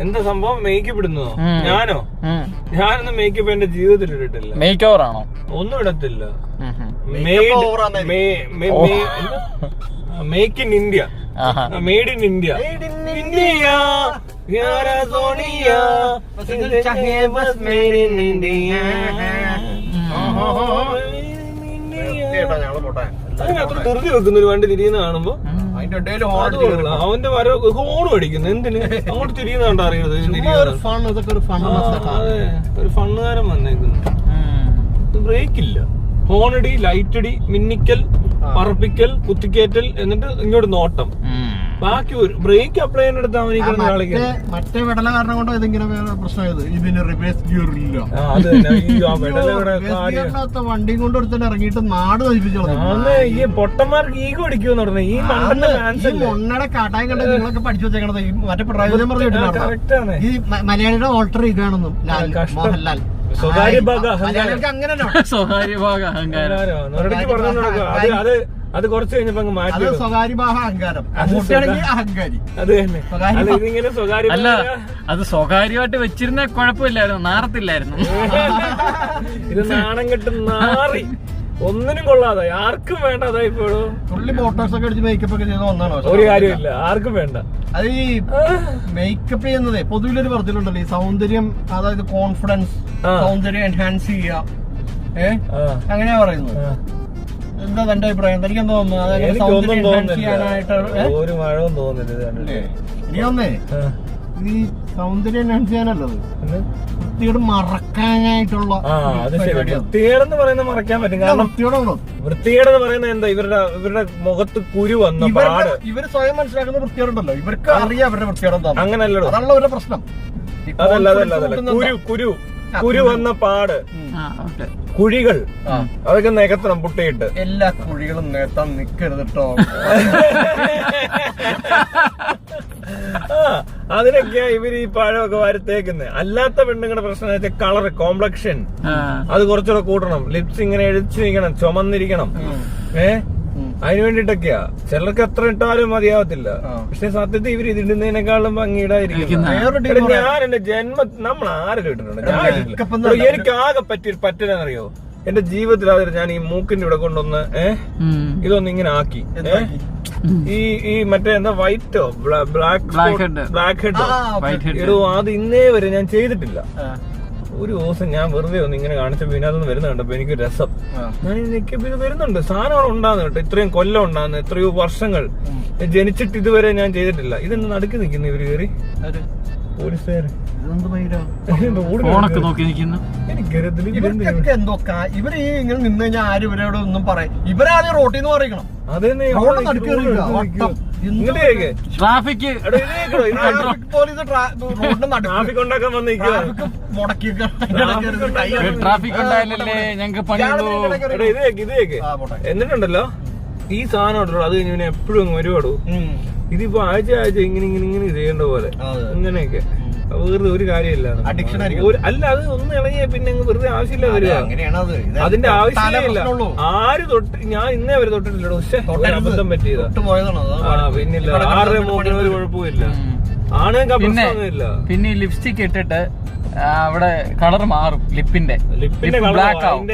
എന്താ സംഭവം? മേക്കപ്പ് ഇടുന്നോ? ഞാനോ? ഞാനൊന്നും മേക്കപ്പ് എന്റെ ജീവിതത്തിൽ ഇട്ടിട്ടില്ല. മേക്ക് ഓവർ ആണോ? ഒന്നും ഇടത്തില്ല. Make in India, made in India. India Sonia അതിനകത്ത് ധൃതി വെക്കുന്ന ഒരു വണ്ടി തിരിയുന്ന കാണുമ്പോ അവന്റെ ഹോണും അടിക്കുന്നു. എന്തിന് അങ്ങോട്ട് തിരിയുന്ന കണ്ടാ അറിയുന്നത്? അതെ, ഒരു ഫണ്ണുകാരൻ വന്നേക്കുന്നു. ബ്രേക്കില്ല, ഹോണടി, ലൈറ്റടി, മിന്നിക്കൽ, പറപ്പിക്കൽ, കുത്തിക്കേറ്റൽ, എന്നിട്ട് ഇങ്ങോട്ട് നോട്ടം. ബാക്കി ഒരു ബ്രേക്ക് അപ്ലൈ ചെയ്യാനെടുത്ത് മറ്റേ വിടല കാരണം കൊണ്ടോ ഇതിങ്ങനെ പ്രശ്നമായത്. ഇതിന് റിവേഴ്സ് ഗിയർ ഇല്ല. വണ്ടിയും കൊണ്ട് ഒരുത്തന്നെ ഇറങ്ങിയിട്ട് നാട് നശിപ്പിച്ചു. ഈ പൊട്ടന്മാർക്ക് ഈഗോ അടിക്കുമെന്ന് പറഞ്ഞത് ഈ മൊണ്ണയുടെ കാട്ടായം കണ്ട നിങ്ങളൊക്കെ പഠിച്ചു വെച്ചേക്കണത്. ഈ മറ്റേ പ്രയോജനം പറഞ്ഞു ഈ മലയാളിയുടെ ഓൾട്ടർ ഈഗാണെന്നും മോഹൻലാൽ. സ്വകാര്യ ഭാഗ അങ്ങനെ സ്വകാര്യ ഭാഗ അഹങ്കാരം അത് കുറച്ച് കഴിഞ്ഞപ്പോ മാറ്റി. സ്വകാര്യ ഭാഗ അഹങ്കാരം അഹങ്കാരി. അത് തന്നെ. ഇതിങ്ങനെ സ്വകാര്യ അല്ല, അത് സ്വകാര്യമായിട്ട് വെച്ചിരുന്ന കുഴപ്പമില്ലായിരുന്നു, നാറത്തില്ലായിരുന്നു. ഇത് നാണം കെട്ട് നാറി ഒന്നിനും കൊള്ളാതെ ആർക്കും വേണ്ട. അതായിപ്പോഴും പുള്ളി ഫോട്ടോസ് ഒക്കെ അടിച്ച് മേക്കപ്പ് ഒക്കെ ചെയ്ത് വന്നാണോ? ഒരു കാര്യമില്ല, ആർക്കും വേണ്ട. അത് ഈ മേക്കപ്പ് ചെയ്യുന്നതേ പൊതുവിലൊരു പറഞ്ഞിട്ടുണ്ടല്ലോ, ഈ സൗന്ദര്യം, അതായത് കോൺഫിഡൻസ്, സൗന്ദര്യം എൻഹാൻസ് ചെയ്യുക, അങ്ങനെയാ പറയുന്നത്. എന്താ തന്റെ അഭിപ്രായം? തനിക്ക് എന്താ തോന്നുന്നു? ഒരു മഴവും തോന്നുന്നില്ല. എനിക്ക് തോന്നേ ഈ സൗന്ദര്യം എൻഹാൻസ് ചെയ്യാനല്ലത്, വൃത്തിയോട് മറക്കാനായിട്ടുള്ള വൃത്തികേടെന്ന് പറയുന്നത് മറക്കാൻ പറ്റും. കാരണം വൃത്തികേടെന്ന് പറയുന്നത് എന്താ? ഇവരുടെ മുഖത്ത് കുരു വന്ന പാട് ഇവര് സ്വയം മനസ്സിലാക്കുന്ന വൃത്തികേടുണ്ടല്ലോ. ഇവർക്ക് അറിയാം അവരുടെ വൃത്തികേട് എന്താ. അങ്ങനല്ലോ, അതല്ല ഒരു പ്രശ്നം. അതല്ല കുരു വന്ന പാട്, കുഴികൾ, അതൊക്കെ നികത്തണം പുട്ടിയിട്ട്. എല്ലാ കുഴികളും നികത്താൻ നിക്കരുത് കേട്ടോ. അതിനൊക്കെയാ ഇവര് ഈ പഴമൊക്കെ വാരത്തേക്കുന്നത്. അല്ലാത്ത പെണ്ണുങ്ങളുടെ പ്രശ്നം എന്ന് വെച്ചാൽ കളർ, കോംപ്ലക്ഷൻ, അത് കുറച്ചുകൂടെ കൂട്ടണം. ലിപ്സ് ഇങ്ങനെ എഴുച്ചു നിൽക്കണം, ചുമന്നിരിക്കണം. അതിന് വേണ്ടിട്ടൊക്കെയാ. ചിലർക്ക് എത്ര ഇട്ടാലും മതിയാവത്തില്ല. പക്ഷെ സത്യത്തിൽ ഇവര് ഇതിടുന്നതിനേക്കാളും ഭംഗിയിടായിരിക്കും. ഞാൻ എന്റെ നമ്മൾ ആരും ഇട്ടിട്ടുണ്ട്. എനിക്ക് ആകെ പറ്റില്ലെന്നറിയോ? എന്റെ ജീവിതത്തിൽ അതിൽ ഞാൻ ഈ മൂക്കിന്റെ ഇവിടെ കൊണ്ടൊന്ന് ഇതൊന്ന് ഇങ്ങനെ ആക്കി. ഈ മറ്റേ എന്താ വൈറ്റോ ബ്ലാക്ക് ഹെഡോ ഇടോ, അത് ഇന്നേ വരെ ഞാൻ ചെയ്തിട്ടില്ല. ഒരു ദിവസം ഞാൻ വെറുതെ ഒന്ന് ഇങ്ങനെ കാണിച്ചപ്പോ ഇതിനകത്തൊന്ന് വരുന്ന കണ്ടപ്പോ എനിക്ക് രസം. ഞാൻ ഇത് വരുന്നുണ്ട്, സാധനം ഉണ്ടാകുന്ന കേട്ടോ. ഇത്രയും കൊല്ലം ഉണ്ടാകുന്ന, എത്രയോ വർഷങ്ങൾ ജനിച്ചിട്ട് ഇതുവരെ ഞാൻ ചെയ്തിട്ടില്ല. ഇതെന്ന് നടുക്ക് നിൽക്കുന്നു ഇവര് കയറി പോലീസുകാര്. ഇവർക്കൊക്കെ എന്തൊക്കെ ഇവര് ഇങ്ങനെ നിന്ന് കഴിഞ്ഞാൽ ആരും ഇവരോട് ഒന്നും പറയും. ഇവരാദ്യം റോട്ടിൽ നിന്ന് പറയിക്കണം. ട്രാഫിക് ട്രാഫിക് ഉണ്ടായാലല്ലേ ഞങ്ങക്ക് പണിയുള്ളൂ. എന്നിട്ടുണ്ടല്ലോ ഈ സാധനം അത് കഴിഞ്ഞ് എപ്പോഴും ഒരുപാടു. ഇതിപ്പോ ആഴ്ച ഇങ്ങനെ ചെയ്യേണ്ട പോലെ ഇങ്ങനെയൊക്കെ വെറുതെ ഒരു കാര്യമില്ല. അല്ല, അത് ഒന്ന് ഇളകിയ പിന്നെ വെറുതെ ആവശ്യമില്ല വരിക. അതിന്റെ ആവശ്യമില്ല. ആര് തൊട്ട് ഞാൻ ഇന്നേ വരെ തൊട്ടിട്ടില്ലടോ. പക്ഷെ അബദ്ധം പറ്റിയതാ. പിന്നില്ല, ആരുടെ മൂക്കിന് ഒരു കുഴപ്പമില്ല. ആണുങ്ങൾക്ക് പ്രശ്നമൊന്നുമില്ല. പിന്നെ ലിപ്സ്റ്റിക് ഇട്ടിട്ട് അവിടെ കളർ മാറും. ലിപ്പിന്റെ ബ്ലാക്ക് ആവും.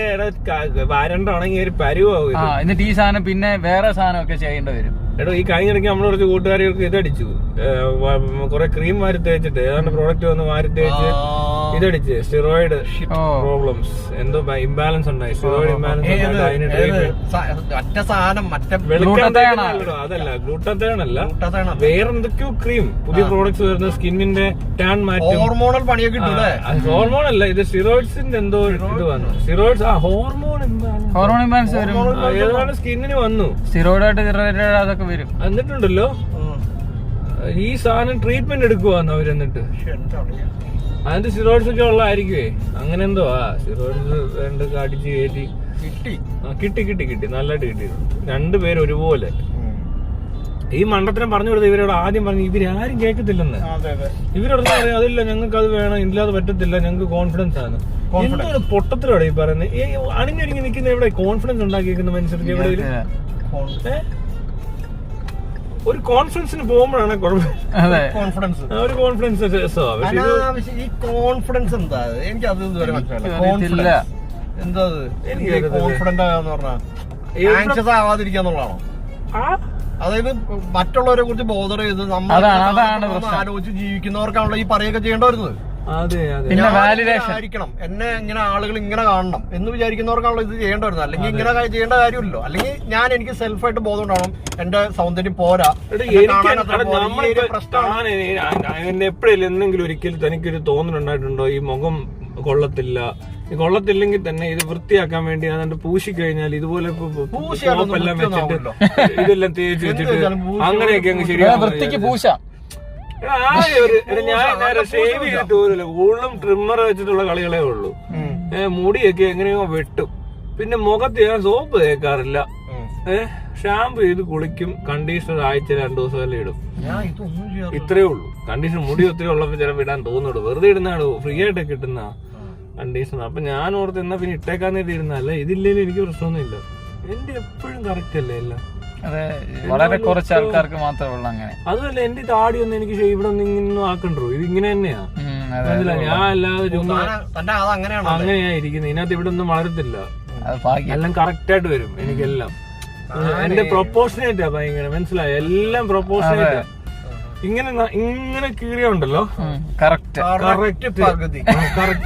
വരണ്ടാണെങ്കിൽ ഒരു പരുവാകും. എന്നിട്ട് ഈ സാധനം പിന്നെ വേറെ സാധനം ഒക്കെ ചെയ്യേണ്ടി വരും. എടോ, ഈ കഴിഞ്ഞിടയ്ക്ക് നമ്മൾ കുറച്ച് കൂട്ടുകാരികൾക്ക് ഇതടിച്ചു. കുറെ ക്രീം വാരി തേച്ചിട്ട് ഏതാണ്ട് പ്രോഡക്റ്റ് വന്ന് വാരി തേച്ച് ഇതടിച്ച് സ്റ്റെറോയിഡ് പ്രോബ്ലംസ്, എന്തോ ഇംബാലൻസ് ഉണ്ടായി. സ്റ്റെറോയിഡ് ഇംബാലൻസ് അതല്ല, ഗ്ലൂട്ടത്തേണല്ല, വേറെന്തൊക്കെയോ ക്രീം, പുതിയ പ്രോഡക്ട്സ് വരുന്ന സ്കിന്നിന്റെ ടാൻ മാറ്റും. ഹോർമോണൽ പണിയൊക്കെ ഹോർമോൺ അല്ല, ഇത് സ്റ്റിറോയിഡ്സിന്റെ എന്തോ ഇത് വന്നു. സ്റ്റിറോയിഡ്സ് ഹോർമോൺ ഇംബാലൻസ് ഏതാണ് സ്കിന്നിന് വന്നു. സ്റ്റിറോയിഡായിട്ട് അതൊക്കെ വരും. എന്നിട്ടുണ്ടല്ലോ ഈ സാധനം ട്രീറ്റ്മെന്റ് എടുക്കുവാന്ന് അവര്. എന്നിട്ട് അതിന്റെ സ്റ്റിറോയിഡ്സ് ഒക്കെ ഉള്ളതായിരിക്കുവേ. അങ്ങനെ എന്തോ സ്റ്റിറോയിഡ്സ് രണ്ട് അടിച്ച് കയറ്റി കിട്ടി നല്ലതായിട്ട് കിട്ടിയിരുന്നു. രണ്ടുപേരും ഒരുപോലെ. ഈ മണ്ടത്തിനെ പറഞ്ഞു കൊടുത്ത ഇവരോട് ആദ്യം പറഞ്ഞു, ഇവരാരും കേൾക്കത്തില്ലെന്ന്. ഇവരോട് പറയാം, അതില്ല ഞങ്ങൾക്ക് അത് വേണം, ഇല്ലാതെ പറ്റത്തില്ല, ഞങ്ങൾക്ക് കോൺഫിഡൻസ് ആണ്. എന്തൊരു പൊട്ടത്തിലൂടെ ഈ പറയുന്നത്. അണിഞ്ഞൊരുങ്ങി നിൽക്കുന്ന എവിടെ കോൺഫിഡൻസ് ഉണ്ടാക്കിയിരിക്കുന്ന മനുഷ്യർക്ക് എവിടെയെങ്കിലും ഒരു കോൺഫിഡൻസിന് പോകുമ്പോഴാണ് അതെ കോൺഫിഡൻസ്. ഒരു കോൺഫിഡൻസ് ഈ കോൺഫിഡൻസ് എന്താ? എനിക്ക് അത് ഇതുവരെ മനസ്സിലായില്ല. ഇല്ല. കോൺഫിഡൻസ് എന്താ? എനിക്ക് കോൺഫിഡന്റ് ആകാന്ന് പറഞ്ഞാൽ ആങ്ഷ്യസ് ആവാതിരിക്കാന്നുള്ളതാണോ? അതായത് മറ്റുള്ളവരെ കുറിച്ച് ബോധർ ചെയ്ത് നമ്മൾ ആലോചിച്ച് ജീവിക്കുന്നവർക്കാണല്ലോ ഈ പറയുകയൊക്കെ ചെയ്യേണ്ടി വരുന്നത്. ആയിരിക്കണം എന്നെ ഇങ്ങനെ ആളുകൾ ഇങ്ങനെ കാണണം എന്ന് വിചാരിക്കുന്നവർക്കാണല്ലോ ഇത് ചെയ്യേണ്ടി വരുന്നത്. അല്ലെങ്കിൽ ഇങ്ങനെ ചെയ്യേണ്ട കാര്യമില്ലല്ലോ. അല്ലെങ്കിൽ എനിക്ക് സെൽഫായിട്ട് ബോധം ഉണ്ടാവണം, എന്റെ സൗന്ദര്യം പോരാ. എപ്പോഴും എന്തെങ്കിലും ഒരിക്കലും തനിക്കൊരു തോന്നലുണ്ടായിട്ടുണ്ടോ ഈ മുഖം കൊള്ളത്തില്ല, ഈ കൊള്ളത്തില്ലെങ്കിൽ തന്നെ ഇത് വൃത്തിയാക്കാൻ വേണ്ടി അതുകൊണ്ട് പൂശി കഴിഞ്ഞാൽ ഇതുപോലെ എല്ലാം വെച്ചിട്ട് ഇതെല്ലാം തേച്ച് വെച്ചിട്ട് അങ്ങനെയൊക്കെ അങ്ങ് ശരിയാവും. വൃത്തിക്ക് പൂശാം. ഞാൻ ഷേവ് ചെയ്തിട്ട് പോലും കൂടുതലും ട്രിമ്മർ വെച്ചിട്ടുള്ള കളികളേ ഉള്ളൂ. മുടിയൊക്കെ എങ്ങനെയോ വെട്ടും. പിന്നെ മുഖത്ത് ഞാൻ സോപ്പ് തേക്കാറില്ല. ഷാമ്പു ചെയ്ത് കുളിക്കും. കണ്ടീഷണർ ആഴ്ച 2 ദിവസം എല്ലാം ഇടും. ഇത്രേ ഉള്ളൂ. കണ്ടീഷണർ മുടി ഒത്തിരി ഉള്ളപ്പോ ചിലപ്പോൾ ഇടാൻ തോന്നുള്ളൂ. വെറുതെ ഇടുന്നതാണ്, ഫ്രീ ആയിട്ടൊക്കെ കിട്ടുന്ന കണ്ടീഷണർ. അപ്പൊ ഞാൻ ഓർത്ത് എന്നാ പിന്നെ ഇട്ടേക്കാന്ന് ഇരുന്നല്ല. ഇതില്ലെങ്കിൽ എനിക്ക് പ്രശ്നമൊന്നുമില്ല. എന്റെ എപ്പോഴും കറക്റ്റ് അല്ലേ എല്ലാം. അതെ, വളരെ കുറച്ച് ആൾക്കാർക്ക് മാത്രമേ ഉള്ളൂ അങ്ങനെ. അതല്ല, എന്റെ താടി ഒന്നും എനിക്ക് ഇവിടെ ഒന്നും ഇങ്ങനെ ആക്കണ്ടോ. ഇത് ഇങ്ങനെ തന്നെയാ. ഞാൻ അല്ലാതെ ചുമ്മാ അങ്ങനെയാ ഇരിക്കുന്നത്. ഇതിനകത്ത് ഇവിടെ ഒന്നും വളരത്തില്ല. എല്ലാം കറക്റ്റ് ആയിട്ട് വരും എനിക്കെല്ലാം. എന്റെ പ്രൊപ്പോർഷനേറ്റാ ഭയങ്കര, മനസ്സിലായോ? എല്ലാം പ്രൊപ്പോർഷനേറ്റാ. ഇങ്ങനെ കീറിയുണ്ടല്ലോ കറക്റ്റ്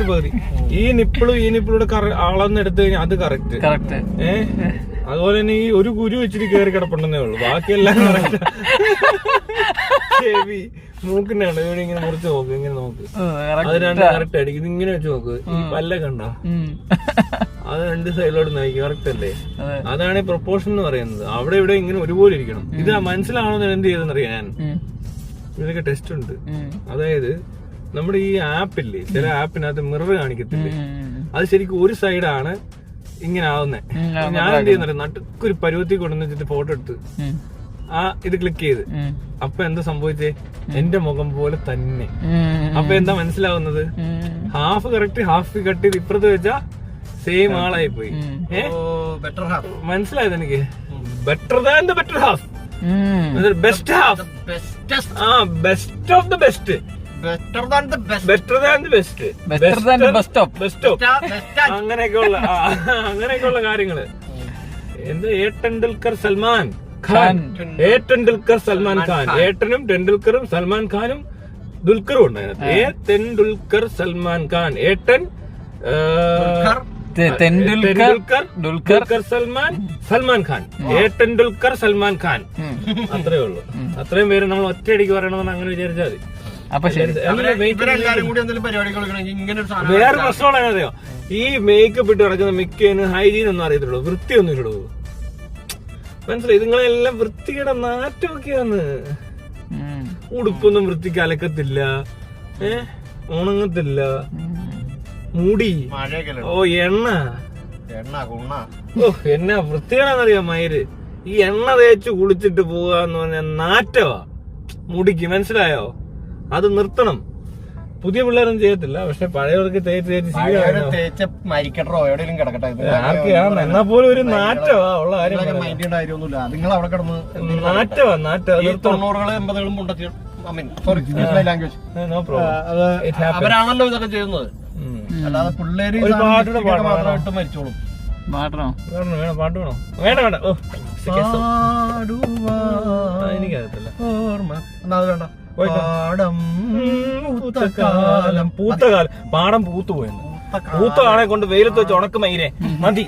പകുതി. ഈ നിപ്പിളൂടെ അളന്നെടുത്ത് കഴിഞ്ഞാൽ അത് കറക്റ്റ്. അതുപോലെ തന്നെ ഈ ഒരു കുരു വെച്ചിട്ട് കയറി കിടപ്പുണ്ടെന്നേ ഉള്ളൂ. ബാക്കിയെല്ലാം കറക്റ്റ്. ചെവി മൂക്കിനാണ് ഇവിടെ ഇങ്ങനെ മുറിച്ച് നോക്ക്, ഇങ്ങനെ നോക്ക്. അത് രണ്ട് കറക്റ്റ് ആയിരിക്കും. ഇത് ഇങ്ങനെ വെച്ച് നോക്ക്. ഈ പല്ല കണ്ട അത് 2 സൈഡിലോട്ട് നോക്കി കറക്റ്റ് അല്ലേ? അതാണ് പ്രൊപ്പോർഷൻ എന്ന് പറയുന്നത്. അവിടെ ഇവിടെ ഇങ്ങനെ ഒരുപോലെ ഇരിക്കണം. ഇത് മനസ്സിലാവണമെന്ന് എന്ത് ചെയ്തെന്നറിയാം ഞാൻ. ഇതിനൊക്കെ ടെസ്റ്റ് ഉണ്ട്. അതായത് നമ്മുടെ ഈ ആപ്പില്ലേ, ചില ആപ്പിനകത്ത് മിറർ കാണിക്കത്തില്ലേ, അത് ശരിക്കും ഒരു സൈഡാണ് ഇങ്ങനെ ആവുന്നത്. ഞാൻ എന്ത് ചെയ്യുന്ന നട്ടുക്കൊരു പരുവത്തി കൊണ്ടുവന്നിട്ട് ഫോട്ടോ എടുത്ത് ഇത് ക്ലിക്ക് ചെയ്ത് അപ്പൊ എന്താ സംഭവിച്ചേ? എന്റെ മുഖം പോലെ തന്നെ. അപ്പൊ എന്താ മനസ്സിലാവുന്നത്? ഹാഫ് കറക്റ്റ്, ഹാഫ് കട്ട് ചെയ്ത് ഇപ്പുറത്ത് വെച്ചാ സെയിം ആളായി പോയി. മനസ്സിലായത് എനിക്ക്. Better than the better half, best half, best of the best, better than the best, അങ്ങനെയൊക്കെയുള്ള കാര്യങ്ങള്. എന്താ ടെണ്ടുൽക്കർ സൽമാൻ ഖാൻ, ടെണ്ടുൽക്കർ സൽമാൻ ഖാൻ. ഏട്ടനും ടെണ്ടുൽക്കറും സൽമാൻ ഖാനും ദുൽഖറും ഉണ്ട് അതിനകത്ത്. ടെണ്ടുൽക്കർ സൽമാൻ ഖാൻ, ഏട്ടൻ ടെണ്ടുൽക്കർ സൽമാൻ ഖാൻ, ടെണ്ടുൽക്കർ സൽമാൻ ഖാൻ. അത്രേ ഉള്ളൂ. അത്രയും പേര് നമ്മൾ ഒറ്റയടിക്ക് പറയണമെന്ന് അങ്ങനെ വിചാരിച്ചാൽ മതി. അപ്പൊ വേറെ പ്രശ്നമാണ് അറിയോ, ഈ മേക്കപ്പ് ഇട്ട് നടക്കുന്ന മിക്കതിന് ഹൈജീൻ ഒന്നും അറിയത്തുള്ളൂ, വൃത്തിയൊന്നും ഇല്ലൂ. മനസ്സിലായി? നിങ്ങളെല്ലാം വൃത്തിയുടെ നാറ്റമൊക്കെയാന്ന്. ഉടുപ്പൊന്നും വൃത്തിക്ക് അലക്കത്തില്ല, ഉണങ്ങത്തില്ല. മുടി എണ്ണ എന്നാ വൃത്തിയാണെന്നറിയാം മയിര്. ഈ എണ്ണ തേച്ച് കുളിച്ചിട്ട് പോകാന്ന് പറഞ്ഞാൽ നാറ്റവാ മുടിക്ക്. മനസ്സിലായോ? അത് നിർത്തണം. പുതിയ പിള്ളേരൊന്നും ചെയ്യത്തില്ല, പക്ഷെ പഴയവർക്ക് തേച്ച് മരിക്കട്ടോ എവിടെയെങ്കിലും കിടക്കട്ടെ. എന്നാ പോലും ഒരു നാറ്റവാ ഉള്ള കാര്യം. നിങ്ങൾ അവിടെ കിടന്ന് നാറ്റവാ. 90കളും 80കളും ലാംഗ്വേജ് അവരാണല്ലോ ഇതൊക്കെ ചെയ്യുന്നത്. അല്ലാതെ പിള്ളേര് മാത്രമായിട്ട് മരിച്ചോളും. പാടണോ? വേണം, പാട്ട് വേണോ? വേണ്ട. എനിക്കറിയത്തില്ല. അത് വേണ്ട. പൂത്തകാലം പാടം പൂത്തുപോയെന്ന്. പൂത്ത ആളെ കൊണ്ട് വെയിലത്ത് വെച്ച് ഉണക്കുമയിരെ മതി.